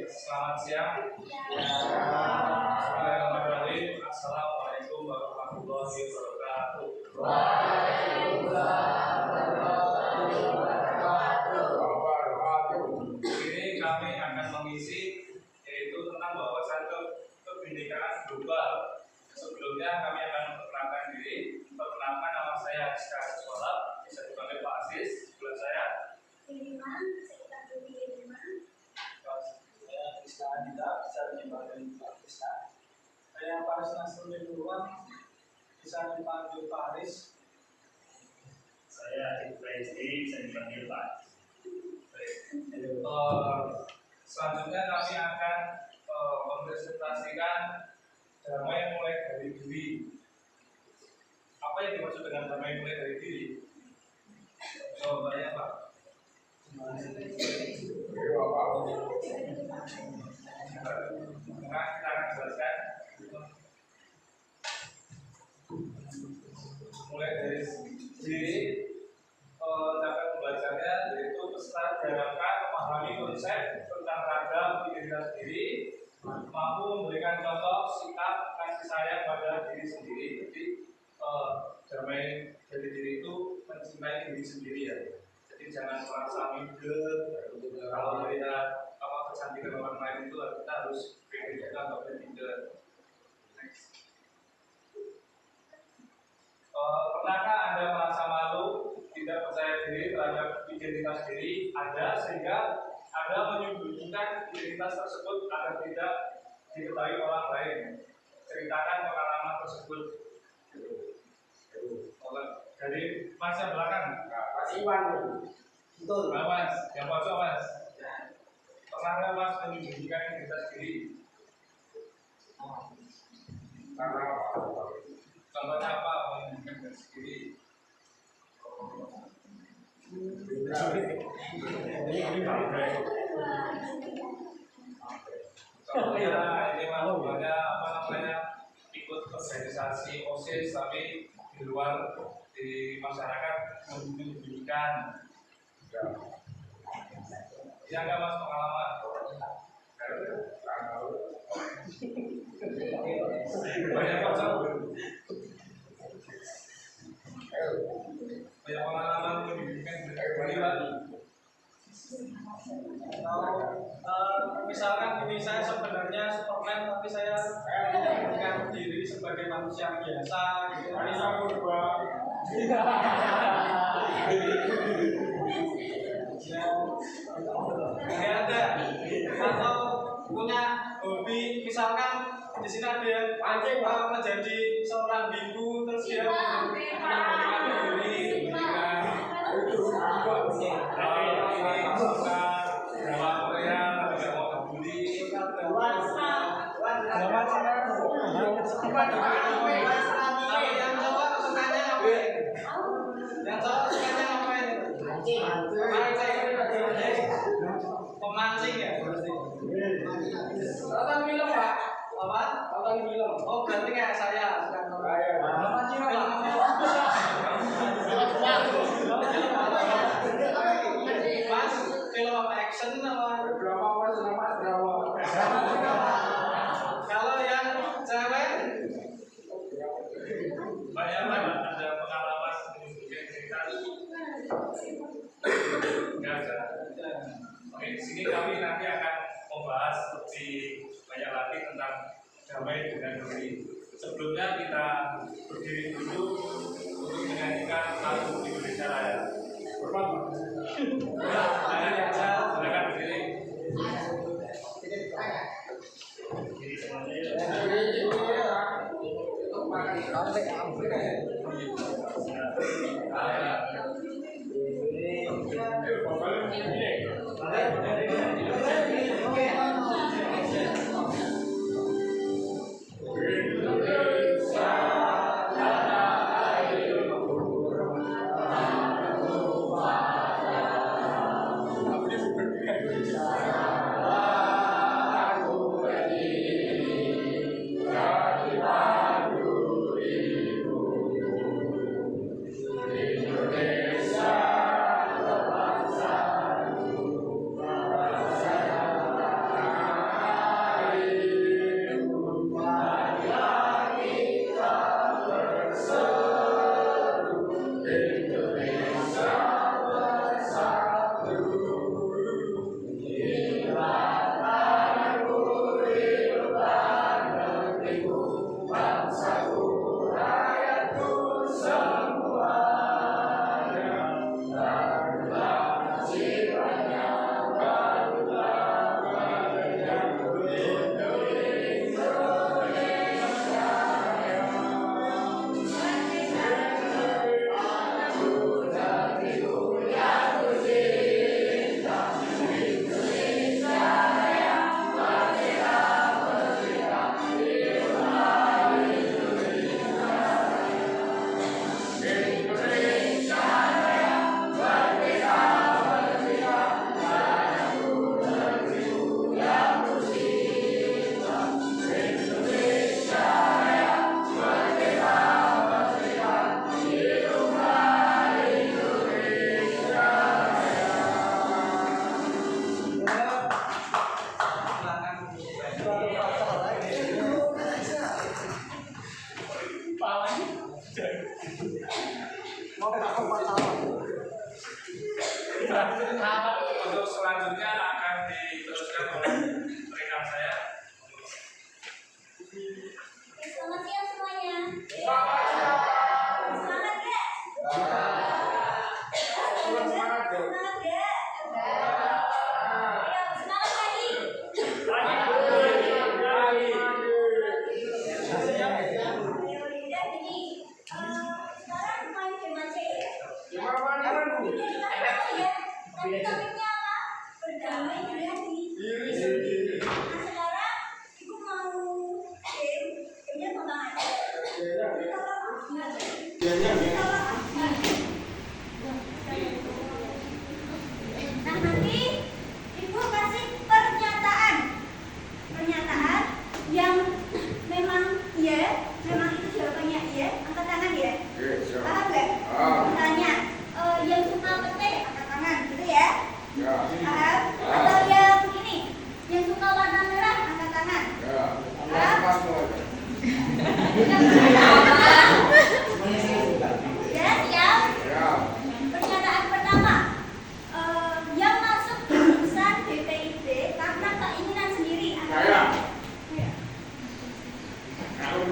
Selamat siang. Bismillahirrahmanirrahim. Assalamualaikum warahmatullahi wabarakatuh. Ini kami akan mengisi yaitu tentang wawasan kebinekaan global. Sebelumnya kami akan memperkenalkan diri. Perkenalkan, nama saya Aziska Sekolah, bisa dipanggil Pak Aziz. Sebelah saya Anda bisa dipanggil Pak Krishna. Saya Paris Nasrullah Nurwan, bisa dipanggil Pak Aris. Saya Ibrahim, bisa dipanggil Pak. Selanjutnya kami akan mempresentasikan damai mulai dari diri. Apa yang dimaksud dengan damai mulai dari diri? Jawabannya Pak. Nah, kita akan jelaskan mulai dari diri. Dapat membacanya yaitu peserta diharapkan memahami konsep tentang ragam identitas diri, mampu memberikan contoh sikap kasih sayang pada diri sendiri. Jadi damai dari diri itu mencintai diri sendiri ya. Jadi jangan merasa minder kalau melihat kecantikan orang lain itu kita harus pede juga atau minder. Pernahkah Anda merasa malu, tidak percaya diri terhadap identitas diri Anda sehingga Anda menyembunyikan identitas tersebut agar tidak diketahui orang lain? Ceritakan pengalaman tersebut. Dari Mas yang belakang, Mas Iwan. Betul. Mas, yang pojok Mas. Pernah Mas menyembunyikan identitas diri? Karena apa? Contohnya apa menyembunyikan identitas diri? Contohnya ini malu banyak ikut organisasi OSIS tapi di luar di masyarakat menyembunyikan. Ya enggak Mas pengalaman? Banyak pocong. Banyak pengalaman menyembunyikan dari Bali. Misalkan ini saya sebenarnya Superman tapi saya menyembunyikan diri sebagai manusia biasa gitu. Bisa berubah. Ya ada atau punya hobi, misalkan di sini ada yang menjadi seorang biku terus dia menyembunyikan diri Suka drama Korea tapi nggak mau peduli. yang cowok sukanya ngapain? Yang cowok sukanya ngapain? Pemancing ya? Nonton film Pak? Apa? Nonton film. Oh berarti kayak saya memancing Mas, film apa action apa? Drama. Kalau yang cewek Banyak ada pengalaman menyembunyikan identitas. Enggak ada. Oke, di sini kami nanti akan membahas lebih banyak lagi tentang damai dengan diri. Sebelumnya kita berdiri dulu untuk menyanyikan lagu Indonesia Raya. Silakan berdiri. Jadi semuanya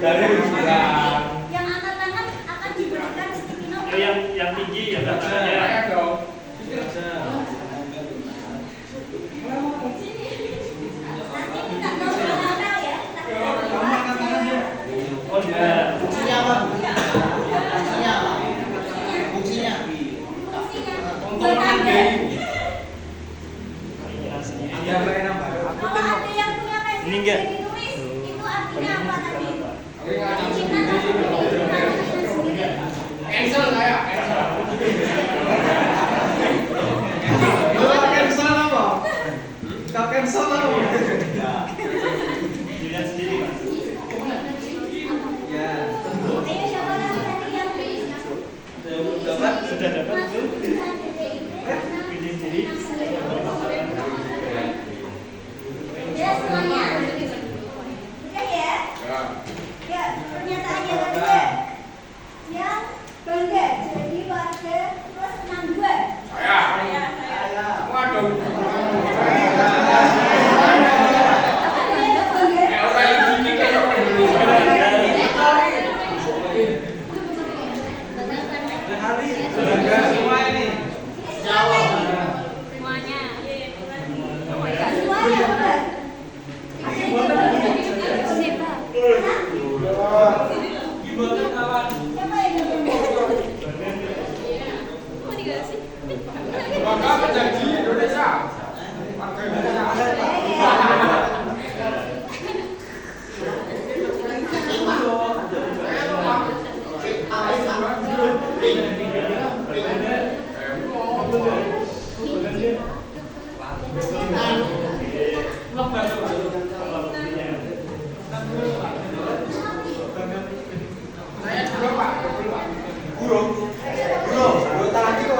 Dari ujian. Yang angkat-angkat akan diberikan sticky note. Yang tinggi ya katanya. Saya dong. Nanti kita ngobrol ya. Oh ya. Fungsinya apa? Fungsinya apa? Fungsinya? Fungsinya Untuk buat Anda. menandai. Yang lain apa? Kalau ada yang punya pensil Ini enggak? ditulis, itu artinya apa tadi? Cancel saya. Cancel apa? Kau cancel apa? Dilihat sendiri mas. Ya. Ayo siapa lagi tadi yang Dapat sudah dapat itu. masuk jurusan DPIP? Pilih sendiri. Ya semuanya. Udah ya? Ya, pernyataannya tadi ya. Yang bangga jadi warga plus 62. Saya. Waduh. Kayak orang yang gini kayak orang dulu. Bangga semua ini. Semuanya. Semuanya benar. Ada yang benar. Gimana kawan? Siapa yang benar? Maka menjadi Indonesia. Warga Indonesia. Saya dulu Pak. Burung. Tadi kok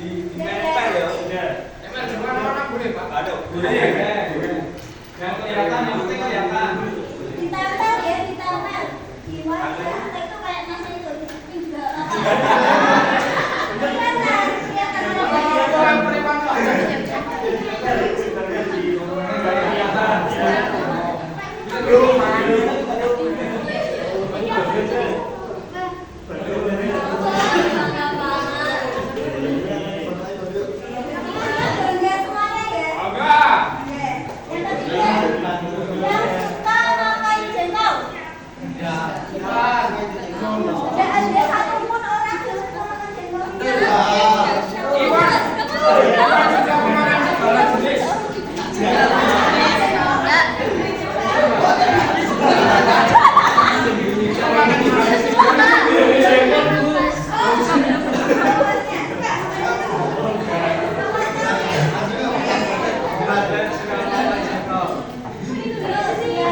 di nempel ya. Emang di mana-mana boleh Pak? Ada. Boleh. Yang kelihatan, yang penting kelihatan. Ditempel ya, ditempel. Di warga itu kayak nasi itu. Tinggal apa? Kelihatan, kelihatan. Orang beriman Pak. Bangga semuanya ya. Bangga. Yang ketiga, yang suka makan jengkol. Tidak ada satupun orang yang suka makan jengkol. Iwan. Iwan sudah memakan segala jenis.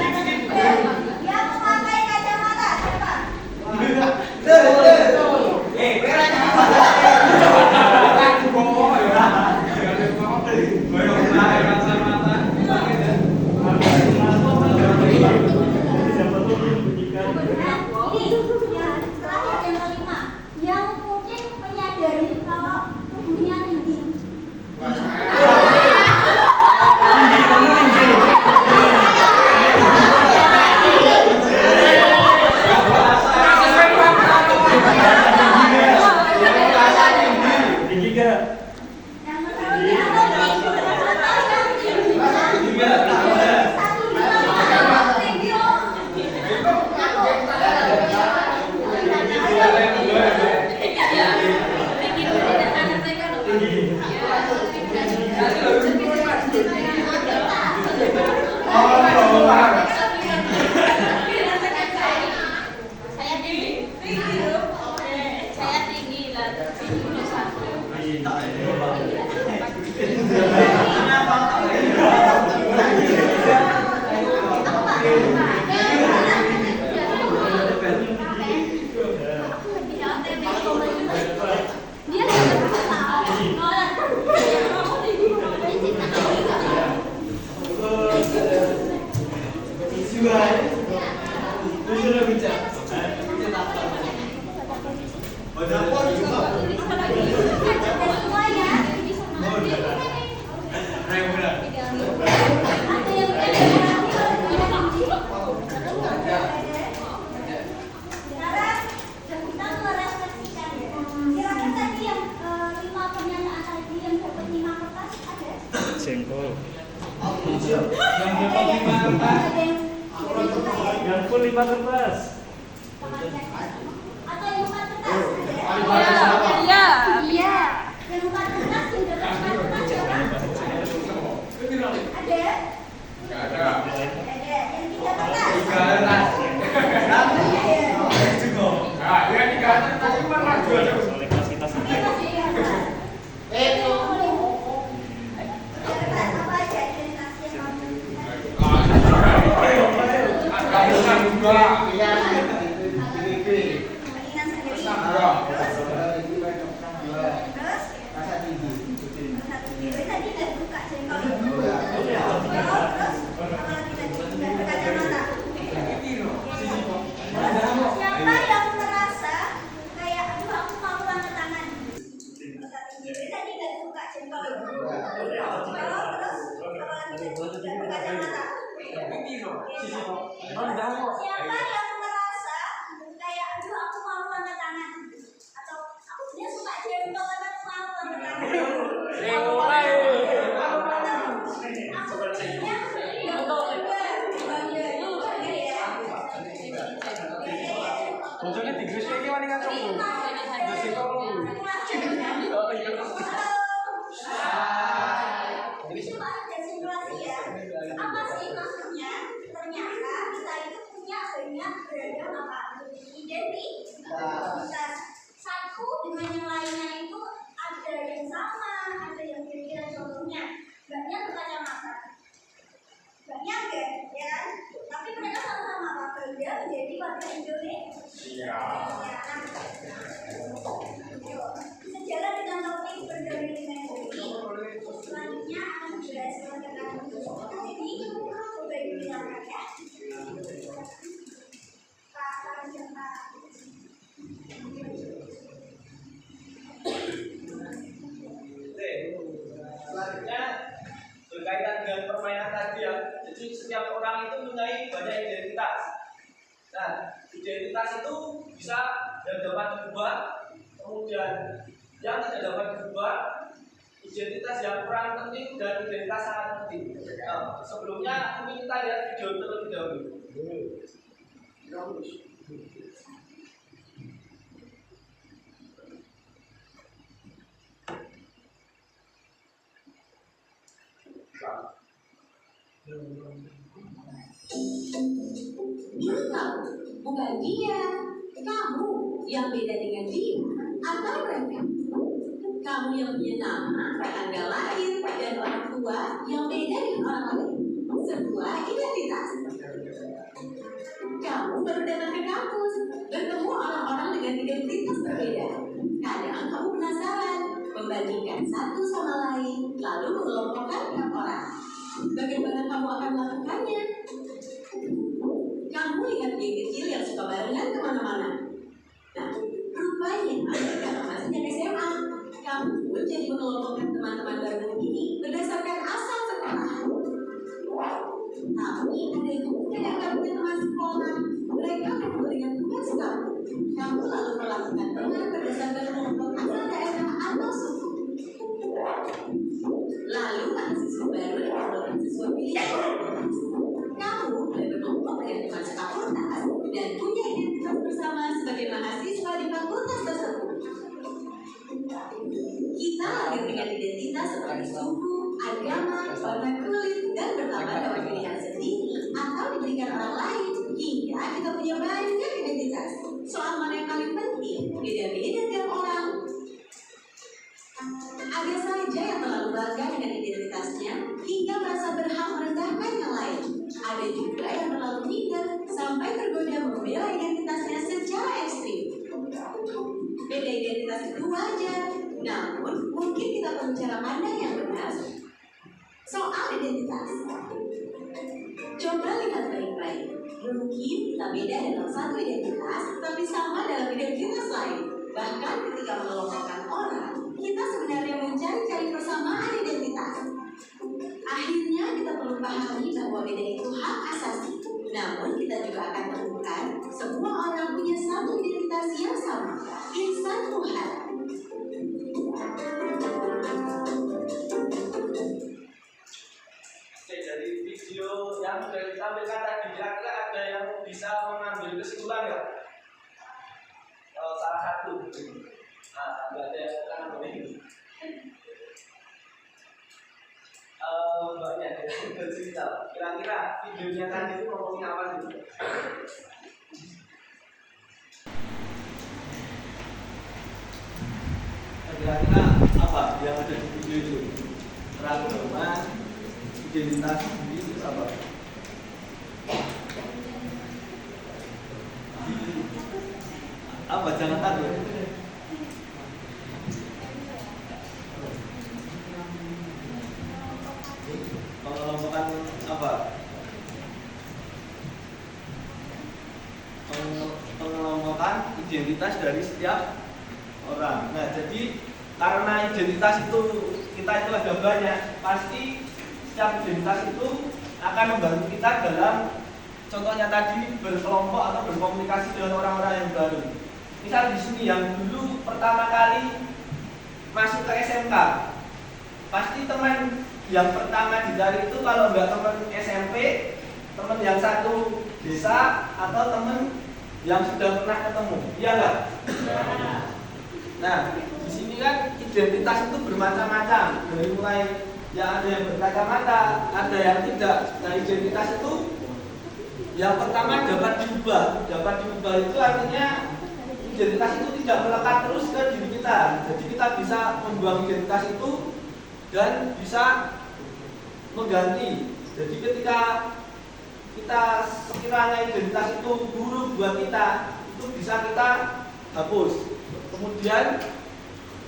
Yang memakai kacamata siapa? Ini yang terakhir yang kelima, yang mungkin menyadari kalau tubuhnya tinggi. Tinggi gak? Yang menurut yang tinggi. Saya tinggi. Saya tinggi lah. Dia semua ya. Ada yang jengkol. Yang dapat 5 kertas. Yang full 5 kertas. Atau yang 4 kertas? Iya. Yang 4 kertas, yang dapat 4 kertas siapa? Ada? Nggak ada. Ada. Yang 3 kertas? 3 kertas. Nah, yang 3 kertas itu mana dua jauh? Soalnya kapasitas Ini ini. masih ya. Tiga kertas apa aja identitas yang kamu? Ada yang dua. Iya, ini. Ingat sendiri. Dua. Terus? Rasa tinggi. Tadi udah buka jengkol. Terus? Apa lagi tadi? Dan berkacamata. Siapa yang merasa kayak aduh aku mau angkat tangan? Tadi udah buka jengkol. Terus? Apa lagi tadi? Dan berkacamata. Siapa yang merasa kayak aduh aku mau angkat tangan? Atau aku dia suka jengkol tapi aku mau angkat tangan? Aku kecilnya Bocoknya di Gresik iki wani kan coba. Gresik kok. Oh iya. Apa sih maksudnya? Ternyata kita itu punya banyak beragam apa? Identitas. Satu dengan yang lainnya itu ada yang sama, ada yang berbeda. Contohnya, banyak berkacamata. Banyak ya kan? Tapi mereka sama-sama apa? Beda menjadi warga Indonesia. Sejalan dengan topik bergaul dengan bumi, selanjutnya akan dibahas mengenai jadi coba dibilangkan ya. Pak Jaka. Selanjutnya berkaitan dengan permainan tadi ya. Jadi setiap orang itu punya banyak identitas. Nah, identitas itu bisa yang dapat diubah, kemudian yang tidak dapat diubah, identitas yang kurang penting dan identitas sangat penting. Nah, sebelumnya mungkin kita lihat video terlebih dahulu. Dia tahu, bukan dia, kamu yang beda dengan dia atau mereka. Kamu yang punya nama, tanggal lahir, dan orang tua yang beda dengan orang lain. Sebuah identitas. Kamu baru datang ke kampus, bertemu orang-orang dengan identitas berbeda. Kadang kamu penasaran, membandingkan satu sama lain, lalu mengelompokkan tiap orang. Bagaimana kamu akan melakukannya? Kamu lihat geng kecil yang suka barengan kemana-mana. Nah, rupanya ketika masih sejak SMA, kamu pun jadi mengelompokkan teman-teman baru ini berdasarkan asal sekolah. Tapi ada yang tidak punya teman sekolah, mereka memberikan tugas kamu. Kamu lalu melakukan dengan berdasarkan kelompok asal daerah atau suku. Lalu mahasiswa baru yang merupakan siswa pilihan. Kamu boleh berkelompok dengan teman sefakultas dan punya identitas bersama sebagai mahasiswa di fakultas tersebut. Kita lahir dengan identitas seperti suku, agama, warna kulit, dan bertambah dapat pilihan sendiri atau diberikan orang lain hingga kita punya banyak identitas. Soal mana yang paling penting, beda-beda tiap orang. Ada saja yang terlalu bangga dengan identitasnya hingga merasa berhak merendahkan yang lain. Ada juga yang terlalu minder sampai tergoda membela identitasnya secara ekstrim. Beda identitas itu wajar, namun mungkin kita perlu cara pandang yang benar soal identitas. Coba lihat baik-baik. Mungkin kita beda dalam satu identitas, tapi sama dalam identitas lain. Bahkan ketika mengelompokkan orang, kita sebenarnya mencari-cari persamaan identitas. Akhirnya kita perlu pahami bahwa beda itu hak asasi. Namun kita juga akan temukan semua orang punya satu identitas yang sama, insan Tuhan. ditampilkan tadi, kira-kira ada yang bisa mengambil kesimpulan nggak? Salah satu. Nah, nggak ada yang akan boleh ini. Mbaknya ada yang bercerita. Kira-kira videonya tadi itu ngomongin apa sih? Kira-kira apa yang ada di video itu? Keragaman, identitas sendiri itu apa? Apa jangan takut? Mengelompokkan apa? Mengelompokkan identitas dari setiap orang. Nah, jadi karena identitas itu kita itu ada banyak, pasti setiap identitas itu akan membantu kita dalam contohnya tadi berkelompok atau berkomunikasi dengan orang-orang yang baru. Misal di sini yang dulu pertama kali masuk ke SMK, pasti teman yang pertama dicari itu kalau enggak teman SMP, teman yang satu desa atau teman yang sudah pernah ketemu. Iya enggak? Nah, di sini kan identitas itu bermacam-macam. Dari mulai yang ada yang berkacamata, ada yang tidak. Nah, identitas itu yang pertama dapat diubah. Dapat diubah itu artinya identitas itu tidak melekat terus ke diri kita. Jadi kita bisa membuang identitas itu dan bisa mengganti. Jadi ketika kita sekiranya identitas itu buruk buat kita, itu bisa kita hapus. Kemudian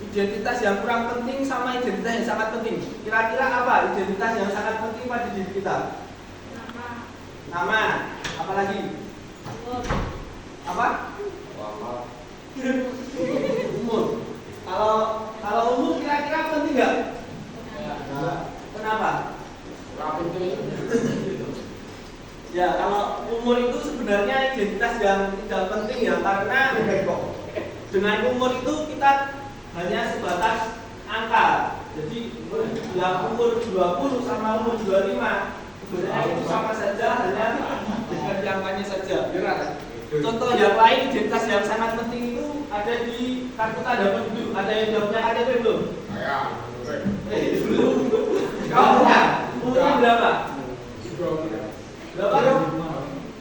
identitas yang kurang penting sama identitas yang sangat penting. Kira-kira apa identitas yang sangat penting pada diri kita? Nama. Apa lagi? Apa? Umur. Kalau umur kira-kira penting nggak? Kenapa? Ya, kalau umur itu sebenarnya identitas yang tidak penting ya, karena dengan umur itu kita hanya sebatas angka. Jadi yang umur 20 sama umur 25 sebenarnya itu sama saja, hanya dengan angkanya saja. Contoh yang lain identitas yang sangat penting itu ada di kartu tanda penduduk. Ada yang sudah punya KTP belum? Belum. Kamu punya? Umurnya berapa? Berapa?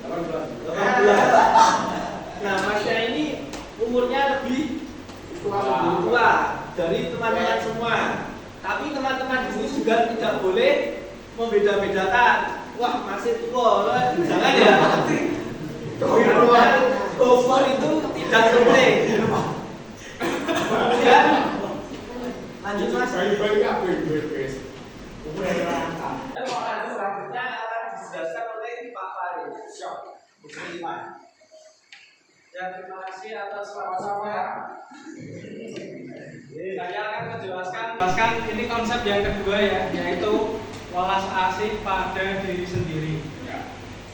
18. Nah, Masya ini umurnya lebih tua dari teman-teman semua. Tapi teman-teman di sini juga tidak boleh membeda-bedakan. Wah, masih tua, jangan ya. Umur itu tidak penting. Kemudian lanjut Mas. Selanjutnya akan dijelaskan oleh Pak Farid. Ya, terima kasih atas sama-sama. Saya akan menjelaskan ini konsep yang kedua ya, yaitu welas asih pada diri sendiri.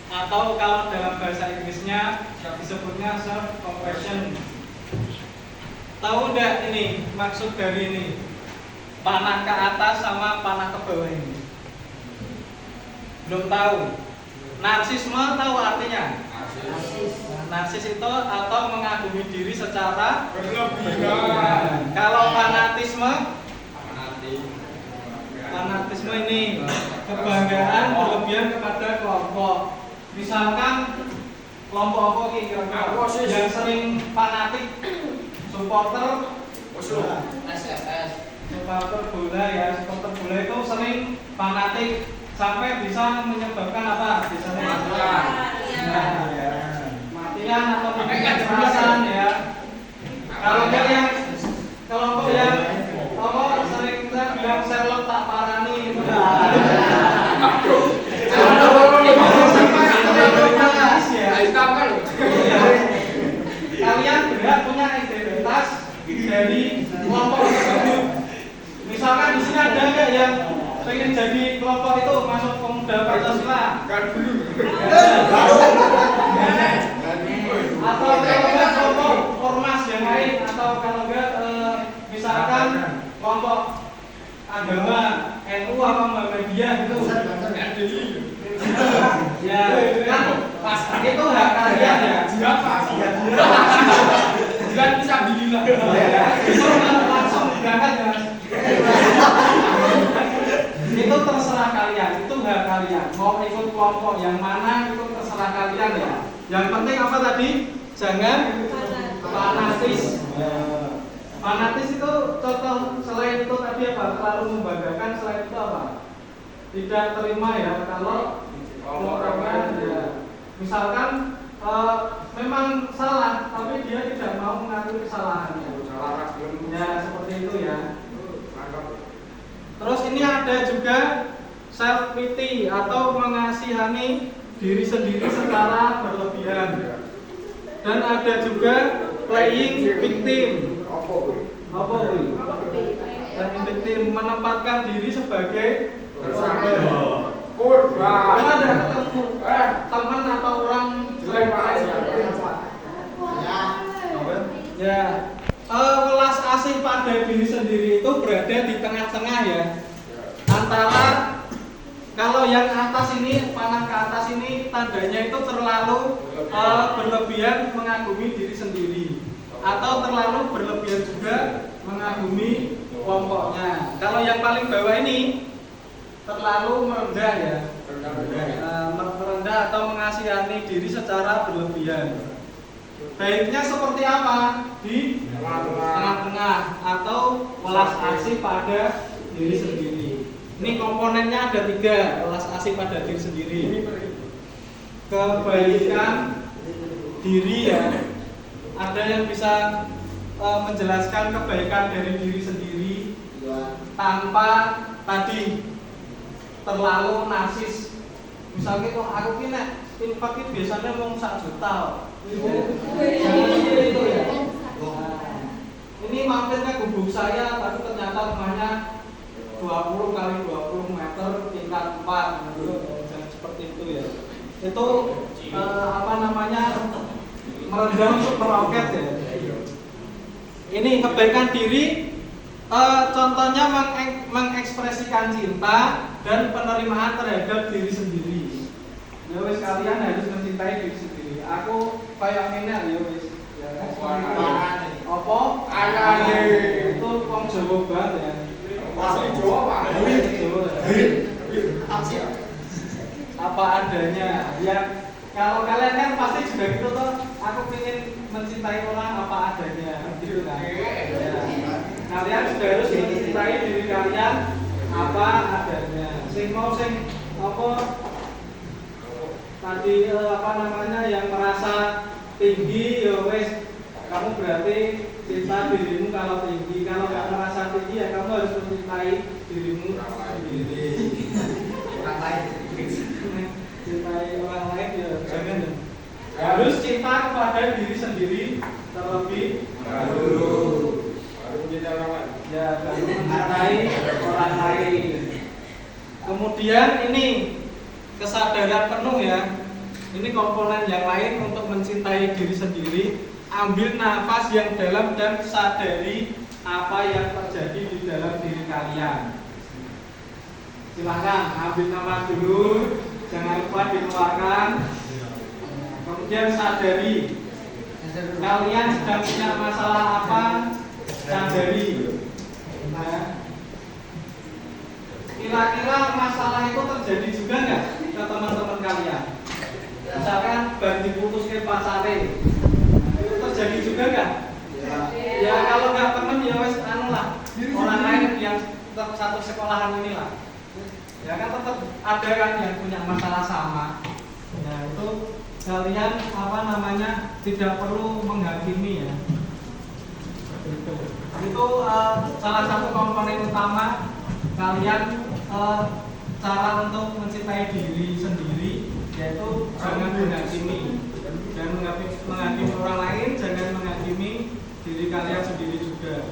Atau kalau dalam bahasa Inggrisnya disebutnya self compassion. Tahu enggak ini maksud dari ini? Panah ke atas sama panah ke bawah ini. Belum tahu. Narsisme tahu artinya? Narsis itu atau mengagumi diri secara berlebihan. Kalau fanatisme ini kebanggaan berlebihan kepada kelompok. Misalkan kelompok yang sering fanatik, supporter bola ya, supporter bola itu sering fanatik sampai bisa menyebabkan apa? Bisa matian atau kekerasan ya. Kalau yang kelompok yang sering kita bilang Sherlock tak parani itu. Kalian berhak punya identitas dari kelompok tersebut. Misalkan di sini ada nggak yang pengen jadi kelompok itu masuk pemuda Pancasila? Atau kalau nggak kelompok ormas yang lain, atau kalau nggak misalkan kelompok agama NU atau Muhammadiyah gitu. Ya, itu hak kalian ya. Jangan bisa bilang. Itu langsung berangkat ya. Itu terserah kalian, itu hak kalian. Mau ikut kelompok yang mana itu terserah kalian ya. Yang penting apa tadi? Jangan fanatis. Fanatis itu contoh selain itu tadi apa? Terlalu membanggakan, selain itu apa? Tidak terima ya kalau orang ya. Misalkan memang salah, tapi dia tidak mau mengakui kesalahannya. Ya seperti itu ya. Terus ini ada juga self pity atau mengasihani diri sendiri secara berlebihan. Dan ada juga playing victim. Apa itu? Playing victim menempatkan diri sebagai korban. Ada ketemu teman atau orang lain. Ya. Welas asih pada diri sendiri itu berada di tengah-tengah ya. Antara kalau yang atas ini, panah ke atas ini tandanya itu terlalu berlebihan mengagumi diri sendiri, atau terlalu berlebihan juga mengagumi kelompoknya. Kalau yang paling bawah ini terlalu merendah ya, merendah atau mengasihani diri secara berlebihan. Baiknya seperti apa? Di tengah-tengah atau welas asih pada diri sendiri. Ini komponennya ada 3, welas asih pada diri sendiri. Kebaikan diri ya. Ada yang bisa menjelaskan kebaikan dari diri sendiri tanpa tadi terlalu narsis. Misalnya kok aku kini infak biasanya mau 1 juta. Jangan seperti itu ya. Ini mampir ke gubuk saya, tapi ternyata rumahnya 20 kali 20 meter tingkat 4. Jangan seperti itu ya. Itu merendah untuk meroket ya. Ini kebaikan diri, contohnya mengekspresikan cinta dan penerimaan terhadap diri sendiri. Ya wis, kalian harus mencintai diri sendiri. Aku kayak ngene ya wis. Ya apa? Anane. Itu wong Jawa banget ya. Asli Jawa, Pak. Apa adanya. Ya kalau kalian kan pasti juga gitu toh. Aku ingin mencintai orang apa adanya, gitu kan. Ya. Kalian sudah harus mencintai diri kalian apa adanya. Sing apa tadi yang merasa tinggi ya wes, kamu berarti cinta dirimu kalau tinggi. Kalau nggak merasa tinggi ya kamu harus mencintai dirimu sendiri. Orang lain. Cintai orang lain ya jangan. Harus cinta kepada diri sendiri terlebih dahulu. Baru mencintai orang lain. Ya, baru mencintai orang lain. Kemudian ini kesadaran penuh ya. Ini komponen yang lain untuk mencintai diri sendiri. Ambil nafas yang dalam dan sadari apa yang terjadi di dalam diri kalian. Silakan ambil nafas dulu, jangan lupa dikeluarkan. Kemudian sadari kalian sedang punya masalah apa, sadari. Kira-kira masalah itu terjadi juga nggak ke teman-teman kalian? Misalkan baru diputuskan pasare, itu terjadi juga nggak? Ya kalau nggak temen ya wes orang lain yang satu sekolahan inilah. Ya kan tetap ada kan yang punya masalah sama. Nah itu kalian tidak perlu menghakimi ya. Itu salah satu komponen utama kalian cara untuk mencintai diri sendiri, yaitu jangan menghakimi dan menghakimi orang lain, jangan menghakimi diri kalian sendiri juga.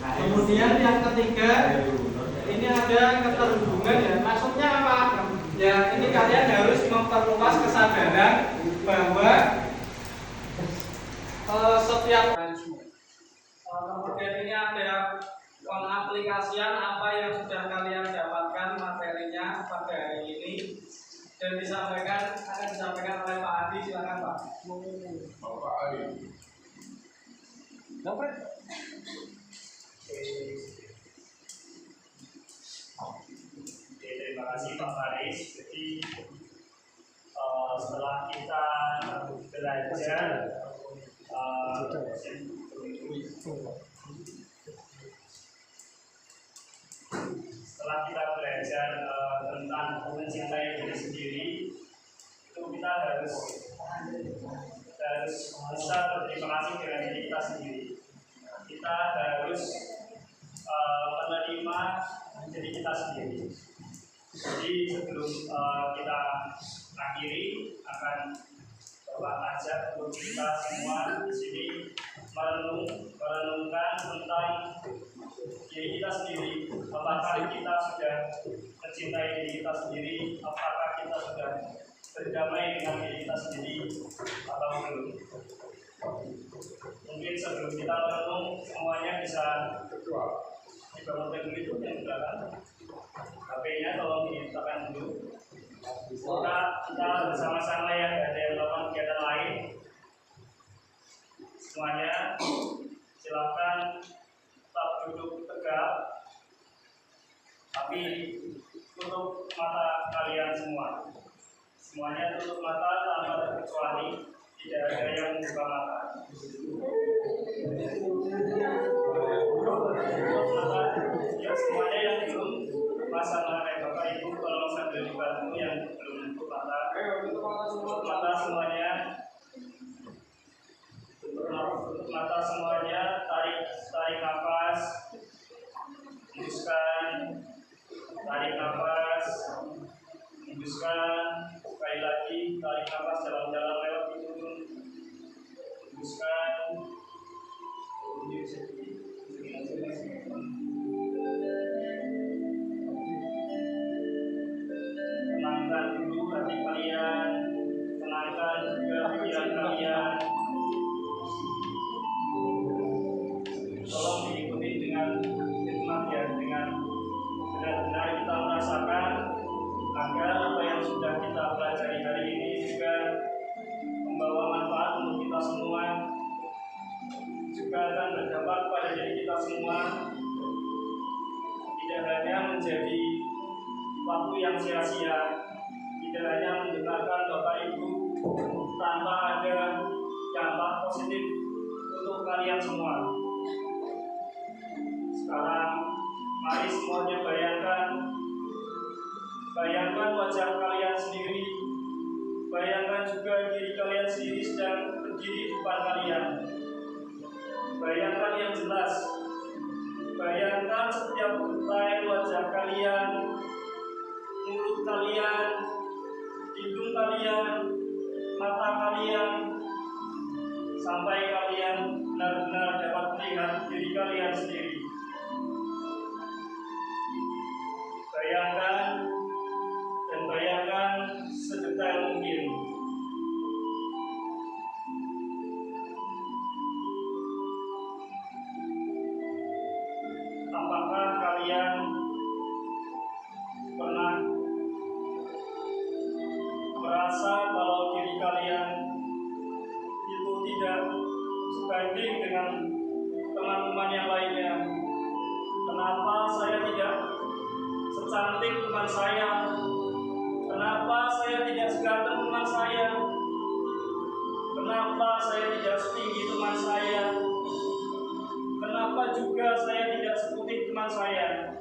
Kemudian yang ketiga, ini ada keterhubungan ya. Maksudnya apa? Ya ini kalian harus memperluas kesadaran bahwa setiap kemudian ini ada pengaplikasian apa yang sudah kalian dapatkan materinya pada hari ini. dan akan disampaikan oleh Pak Adi. Silakan Pak. Bapak Ali. Bapak. Terima kasih Pak Faris. Jadi setelah kita belajar tentang mencintai diri sendiri, itu kita harus bisa berterima kasih dengan diri kita sendiri. Kita harus menerima diri kita sendiri. Jadi sebelum kita akhiri, akan Bapak ajak untuk kita semua di sini merenungkan tentang diri kita sendiri. Apakah kita sudah mencintai diri kita sendiri? Apakah kita sudah berdamai dengan diri kita sendiri atau belum? Mungkin sebelum kita merenung, semuanya bisa dibangunkan dulu itu yang belakang. HP-nya tolong diletakkan dulu. Kita bersama-sama ya, ada yang melakukan kegiatan lain. Semuanya silakan tetap duduk tegak, tapi tutup mata kalian semua. Semuanya tutup mata tanpa terkecuali, tidak ada yang membuka mata. Tutup mata, ya semuanya yang belum pasangan Bapak Ibu tolong sambil dibantu yang belum tutup mata. Tutup mata semuanya. Tutup mata semuanya. Tarik nafas. Hembuskan. Tarik nafas. Hembuskan. Sekali lagi tarik nafas dalam-dalam lewat hidung. Hembuskan. Tenangkan dulu hati kalian, tenangkan juga pikiran kalian. Tolong diikuti dengan hikmat ya, dengan benar-benar kita merasakan agar apa yang sudah kita pelajari hari ini juga membawa manfaat untuk kita semua, juga akan berdampak pada diri kita semua, tidak hanya menjadi waktu yang sia-sia, tidak hanya mendengarkan Bapak Ibu tanpa ada dampak positif untuk kalian semua. Sekarang mari semuanya bayangkan wajah kalian sendiri, bayangkan juga diri kalian sendiri sedang berdiri di depan kalian. Bayangkan yang jelas, bayangkan setiap detail wajah kalian, mulut kalian, hidung kalian, mata kalian, sampai kalian benar-benar dapat melihat diri kalian sendiri. Bayangkan sedetail mungkin. Apakah kalian pernah merasa kalau diri kalian itu tidak sebanding dengan teman-teman yang lainnya? Kenapa saya tidak secantik teman saya? Kenapa saya tidak seganteng teman saya? Kenapa saya tidak setinggi teman saya? Kenapa juga saya tidak seputih teman saya?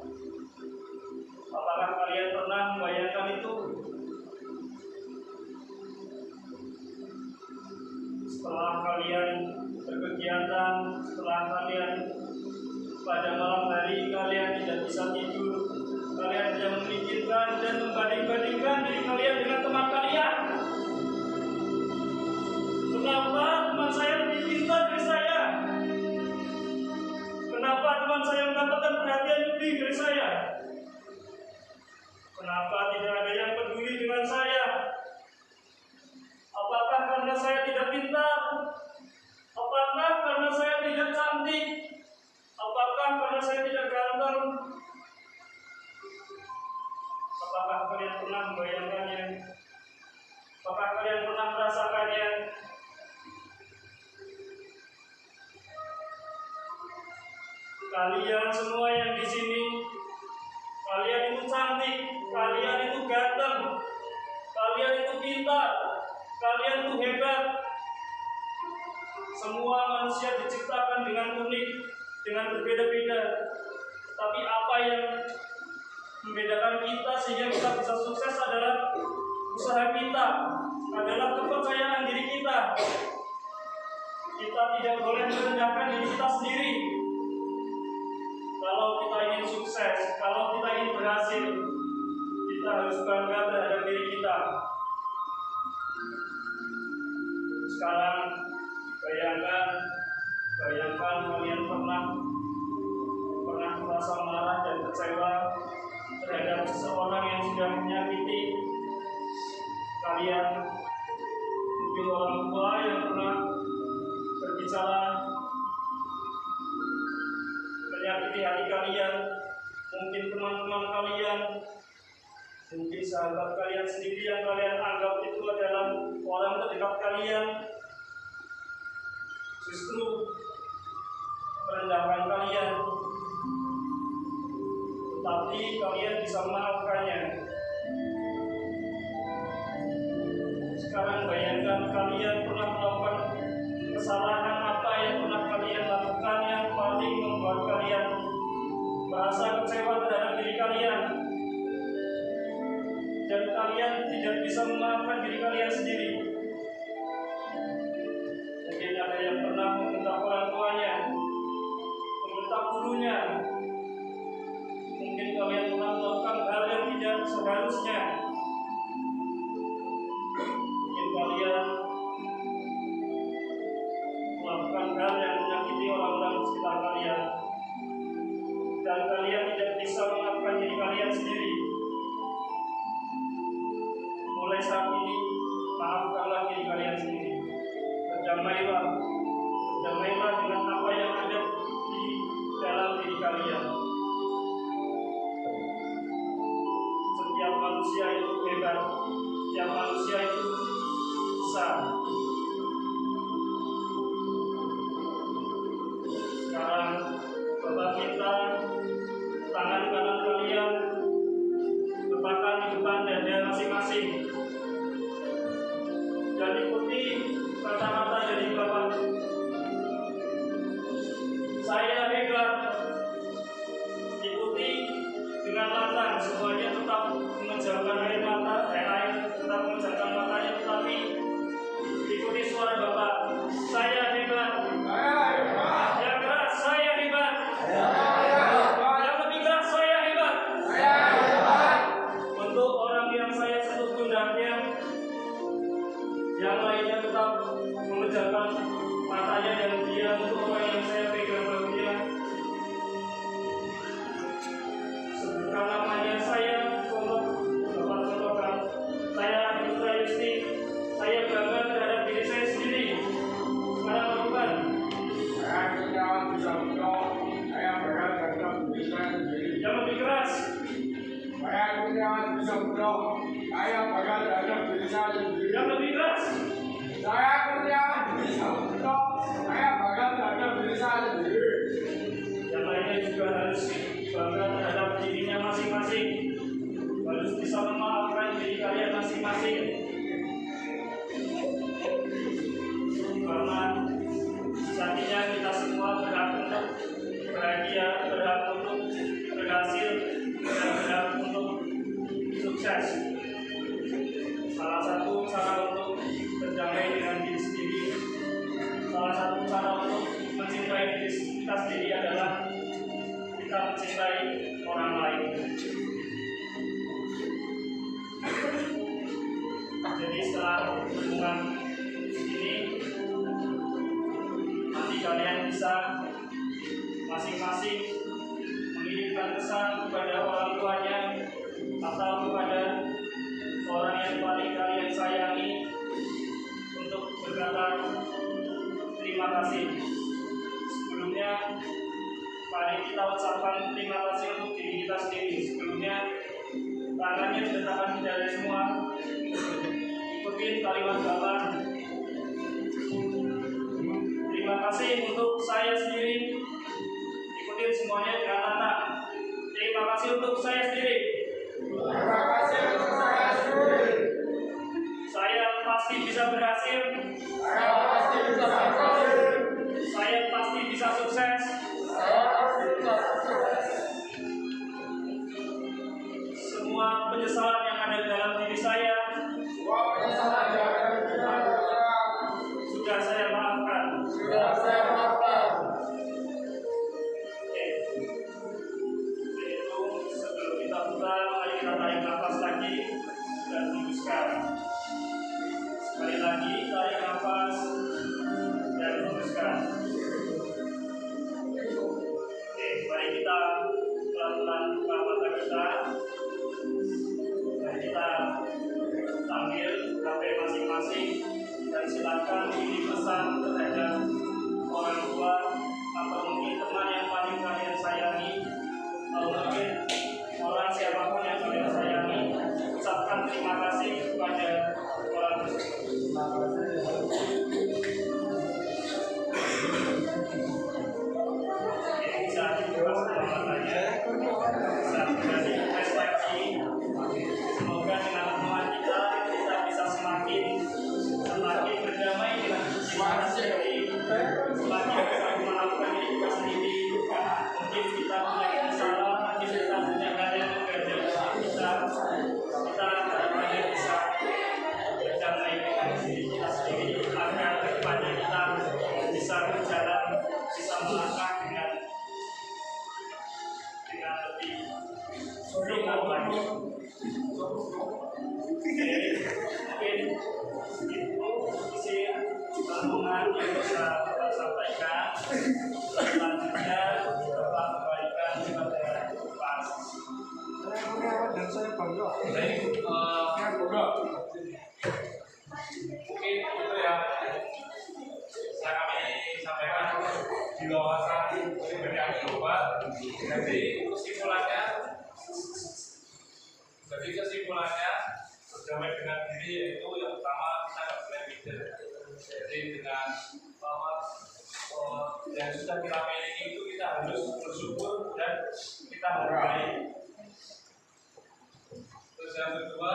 Apakah kalian pernah membayangkan itu? Setelah kalian berkegiatan, setelah kalian pada malam hari kalian tidak bisa tidur, kalian tidak memikirkan dan membanding-bandingkan diri kalian dengan teman kalian. Kenapa teman saya lebih pintar dari saya? Kenapa teman saya mendapatkan perhatian lebih dari saya? Kenapa tidak ada yang peduli dengan saya? Apakah karena saya tidak pintar? Apakah karena saya tidak cantik? Apakah karena saya tidak ganteng? Apakah kalian pernah membayangkannya? semua yang di sini, kalian itu cantik, kalian itu ganteng, kalian itu pintar, kalian itu hebat. Semua manusia diciptakan dengan unik, dengan berbeda-beda. Tapi apa yang membedakan kita sehingga kita bisa sukses adalah usaha kita, adalah kepercayaan diri kita. Kita tidak boleh merendahkan diri kita sendiri. Kalau kita ingin sukses, kalau kita ingin berhasil, kita harus bangga terhadap diri kita. Sekarang bayangkan kalian pernah merasa marah dan kecewa terhadap seseorang yang sudah menyakiti kalian. Mungkin orang tua yang pernah berbicara menyakiti hati kalian, mungkin teman-teman kalian, mungkin sahabat kalian sendiri yang kalian anggap itu adalah orang terdekat kalian, justru merendahkan kalian. Tetapi kalian bisa memaafkannya. Sekarang bayangkan kalian pernah melakukan kesalahan apa yang pernah kalian lakukan yang paling membuat kalian merasa kecewa terhadap diri kalian, dan kalian tidak bisa memaafkan diri kalian sendiri. Mungkin ada yang pernah membentak orang tuanya, membentak gurunya. Mungkin kalian pernah melakukan hal yang tidak seharusnya. Mungkin kalian melakukan hal yang menyakiti orang-orang di sekitar kalian, dan kalian tidak bisa memaafkan diri kalian sendiri. Mulai saat ini, maafkanlah diri kalian sendiri. Berdamailah dengan apa yang ada di dalam diri kalian. Setiap manusia itu hebat, setiap manusia itu bisa. Sekarang Bapak minta tangan kanan kalian letakkan di depan dada masing-masing, dan ikuti kata-kata dari Bapak. Saya hebat. Ikuti dengan lantang, semuanya tetap memejamkan air tetap memejamkan matanya, tetapi ikuti suara Bapak. Saya hebat. Yang keras, saya hebat. Yang lebih keras, saya hebat. Untuk orang yang saya sentuh pundaknya, yang lainnya tetap memejamkan matanya dan dia untuk orang yang saya pegang bahunya. Sebutkan namanya. Saya contoh, Bapak contohkan. Saya Putra Yusti. Saya bangga terhadap diri saya sendiri. Sekarang lakukan. Saya tidak bisa menjawab. Saya bangga terhadap diri saya sendiri. Yang lebih keras. Saya tidak bisa menjawab. Saya bangga terhadap diri saya sendiri. Yang lebih keras. Saya tidak bisa menjawab. Saya bangga terhadap diri saya sendiri. Yang lainnya juga harus bangga terhadap dirinya masing-masing. Harus bisa memaafkan diri kalian masing-masing. Karena sejatinya kita semua berhak untuk bahagia, berhak untuk berhasil, dan berhak untuk sukses. Salah satu cara untuk berdamai dengan diri sendiri, salah satu cara untuk mencintai diri kita sendiri adalah kita mencintai orang lain. Jadi setelah hubungan ini, nanti kalian bisa masing-masing mengirimkan pesan kepada orang tuanya atau kepada orang yang paling kalian sayangi untuk berkata terima kasih. Sebelumnya, mari kita ucapkan terima kasih untuk diri kita sendiri. Sebelumnya, tangannya diletakkan di dada semua. Ikutin kalimat Bapak. Terima kasih untuk saya sendiri. Ikutin semuanya dengan Terima kasih untuk saya sendiri. Saya pasti bisa berhasil. Saya pasti bisa sukses. Semua penyesalan yang ada dalam diri saya sudah saya maafkan. Oke. Itu sebelum kita putar, mari kita tarik nafas lagi dan hembuskan. Sekali lagi tarik nafas dan hembuskan. Oke, mari kita pelan-pelan buka mata kita. Mari kita ambil HP masing-masing dan silakan ini pesan terhadap orang tua atau mungkin teman yang paling kalian sayangi, atau mungkin orang siapapun yang kalian sayangi. Ucapkan terima kasih kepada orang tersebut. Bisa dibuka semua matanya, bisa menjadi refleksi. Semoga dengan teman kita bisa semakin berdamai dengan kita sendiri, semakin bisa memaafkan diri kita sendiri. Mungkin kita punya kesalahan, mungkin kita punya hal yang berbeda kita banyak bisa berdamai dengan diri kita sendiri agar kedepannya kita bisa berjalan, bisa melangkah dengan lebih ringan lagi. Mungkin itu isi sambungan yang bisa kita sampaikan. Selanjutnya kita kembalikan kepada Pak. Mungkin itu ya bisa kami sampaikan di wawasan bidang global. Jadi kesimpulannya berdamai dengan diri yaitu yang pertama kita nggak boleh minder. Jadi dengan yang sudah kita miliki itu kita harus bersyukur dan kita hargai. Terus yang kedua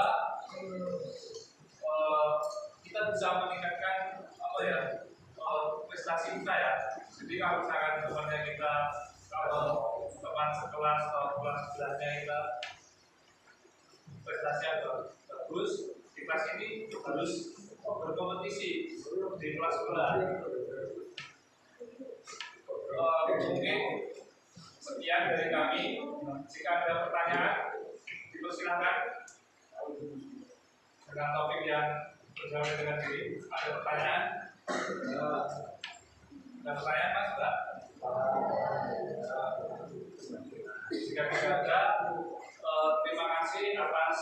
kita bisa meningkatkan prestasi kita ya. Jadi kalau misalkan temannya kita, kalau teman sekelas atau kelas sebelahnya kita prestasi yang bagus di kelas ini harus berkompetisi di kelas sebelah. Mungkin sekian dari kami. Jika ada pertanyaan, dipersilakan dengan topik yang berjalan dengan diri. Ada pertanyaan? Ada pertanyaan, Mas? Enggak? Jika tidak ada, terima kasih atas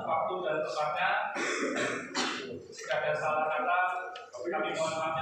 waktu dan tempatnya. Jika ada salah kata, kami mohon maaf.